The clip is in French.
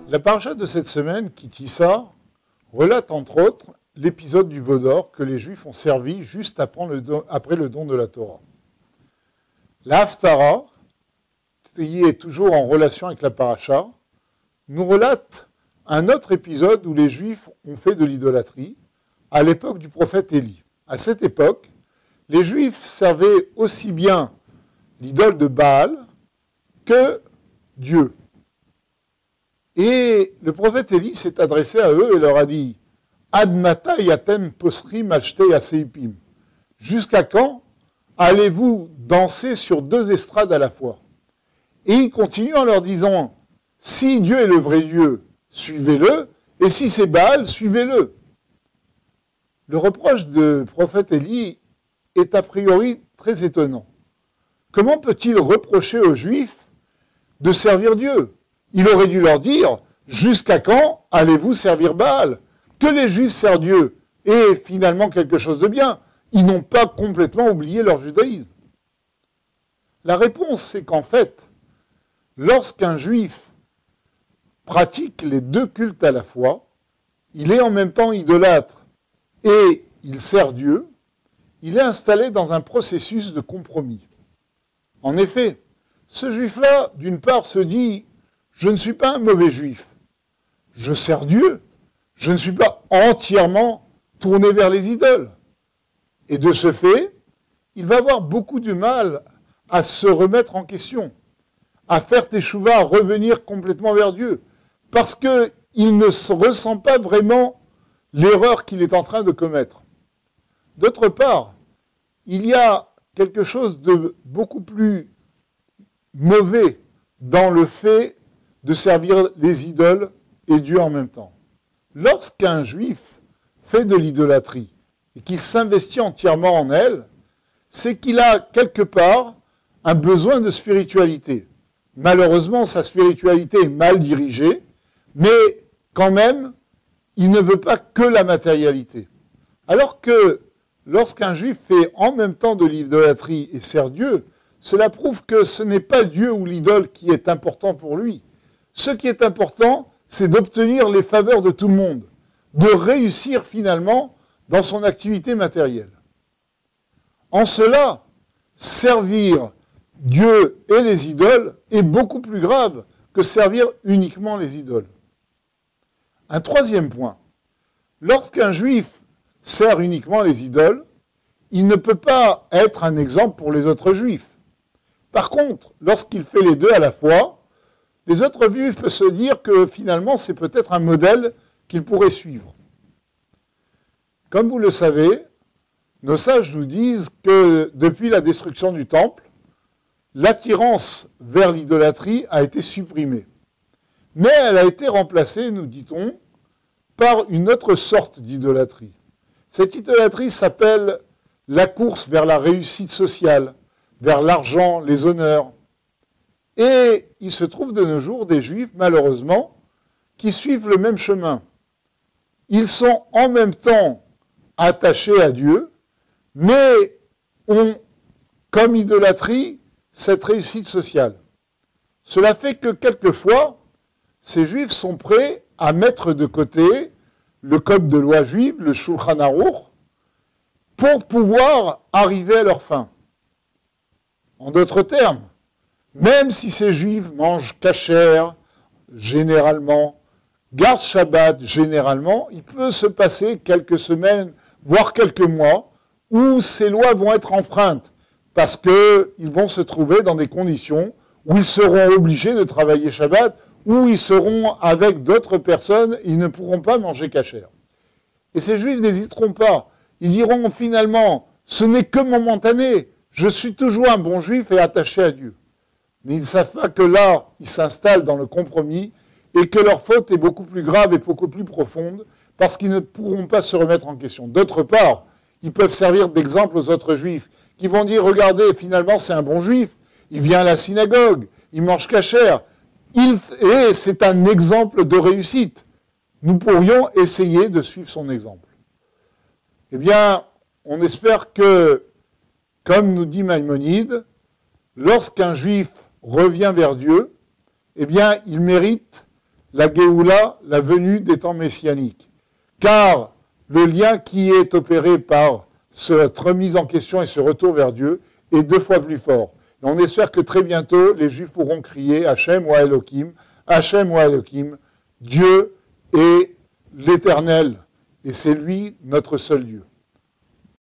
La paracha de cette semaine, Ki Tisa, relate entre autres l'épisode du veau d'or que les Juifs ont servi juste après le don de la Torah. La Haftara, qui est toujours en relation avec la paracha, nous relate un autre épisode où les Juifs ont fait de l'idolâtrie à l'époque du prophète Élie. À cette époque, les Juifs servaient aussi bien l'idole de Baal que Dieu. Et le prophète Élie s'est adressé à eux et leur a dit « Ad mata yatem posrim achte yaseipim » « Jusqu'à quand allez-vous danser sur deux estrades à la fois ?» Et il continue en leur disant « Si Dieu est le vrai Dieu, suivez-le, et si c'est Baal, suivez-le. » Le reproche du prophète Élie est a priori très étonnant. Comment peut-il reprocher aux Juifs de servir Dieu ? Il aurait dû leur dire « Jusqu'à quand allez-vous servir Baal ?» Que les Juifs servent Dieu est finalement quelque chose de bien. Ils n'ont pas complètement oublié leur judaïsme. La réponse, c'est qu'en fait, lorsqu'un Juif pratique les deux cultes à la fois, il est en même temps idolâtre et il sert Dieu, il est installé dans un processus de compromis. En effet, ce Juif-là, d'une part, se dit « Je ne suis pas un mauvais Juif, je sers Dieu, je ne suis pas entièrement tourné vers les idoles. » Et de ce fait, il va avoir beaucoup de mal à se remettre en question, à faire teshuva, à revenir complètement vers Dieu, parce qu'il ne ressent pas vraiment l'erreur qu'il est en train de commettre. D'autre part, il y a quelque chose de beaucoup plus mauvais dans le fait de servir les idoles et Dieu en même temps. Lorsqu'un juif fait de l'idolâtrie et qu'il s'investit entièrement en elle, c'est qu'il a quelque part un besoin de spiritualité. Malheureusement, sa spiritualité est mal dirigée, mais quand même, il ne veut pas que la matérialité. Alors que lorsqu'un juif fait en même temps de l'idolâtrie et sert Dieu, cela prouve que ce n'est pas Dieu ou l'idole qui est important pour lui. Ce qui est important, c'est d'obtenir les faveurs de tout le monde, de réussir finalement dans son activité matérielle. En cela, servir Dieu et les idoles est beaucoup plus grave que servir uniquement les idoles. Un troisième point, lorsqu'un juif sert uniquement les idoles, il ne peut pas être un exemple pour les autres juifs. Par contre, lorsqu'il fait les deux à la fois, les autres juifs peuvent se dire que finalement c'est peut-être un modèle qu'ils pourraient suivre. Comme vous le savez, nos sages nous disent que depuis la destruction du temple, l'attirance vers l'idolâtrie a été supprimée. Mais elle a été remplacée, nous dit-on, par une autre sorte d'idolâtrie. Cette idolâtrie s'appelle la course vers la réussite sociale, vers l'argent, les honneurs. Et il se trouve de nos jours des Juifs, malheureusement, qui suivent le même chemin. Ils sont en même temps attachés à Dieu, mais ont comme idolâtrie cette réussite sociale. Cela fait que quelquefois, ces Juifs sont prêts à mettre de côté le code de loi juive, le Shulchan Aruch, pour pouvoir arriver à leur fin. En d'autres termes, même si ces Juifs mangent kasher, généralement, gardent Shabbat, généralement, il peut se passer quelques semaines, voire quelques mois, où ces lois vont être enfreintes, parce qu'ils vont se trouver dans des conditions où ils seront obligés de travailler Shabbat, où ils seront avec d'autres personnes, ils ne pourront pas manger kasher. Et ces Juifs n'hésiteront pas. Ils diront finalement, ce n'est que momentané, je suis toujours un bon Juif et attaché à Dieu. Mais ils ne savent pas que là, ils s'installent dans le compromis et que leur faute est beaucoup plus grave et beaucoup plus profonde parce qu'ils ne pourront pas se remettre en question. D'autre part, ils peuvent servir d'exemple aux autres Juifs qui vont dire, regardez, finalement, c'est un bon Juif, il vient à la synagogue, il mange kasher, et c'est un exemple de réussite. Nous pourrions essayer de suivre son exemple. Eh bien, on espère que, comme nous dit Maïmonide, lorsqu'un Juif revient vers Dieu, eh bien, il mérite la Géoula, la venue des temps messianiques. Car le lien qui est opéré par cette remise en question et ce retour vers Dieu est 2 fois plus fort. Et on espère que très bientôt, les Juifs pourront crier Hachem wa Elohim, Dieu est l'Éternel, et c'est lui notre seul Dieu.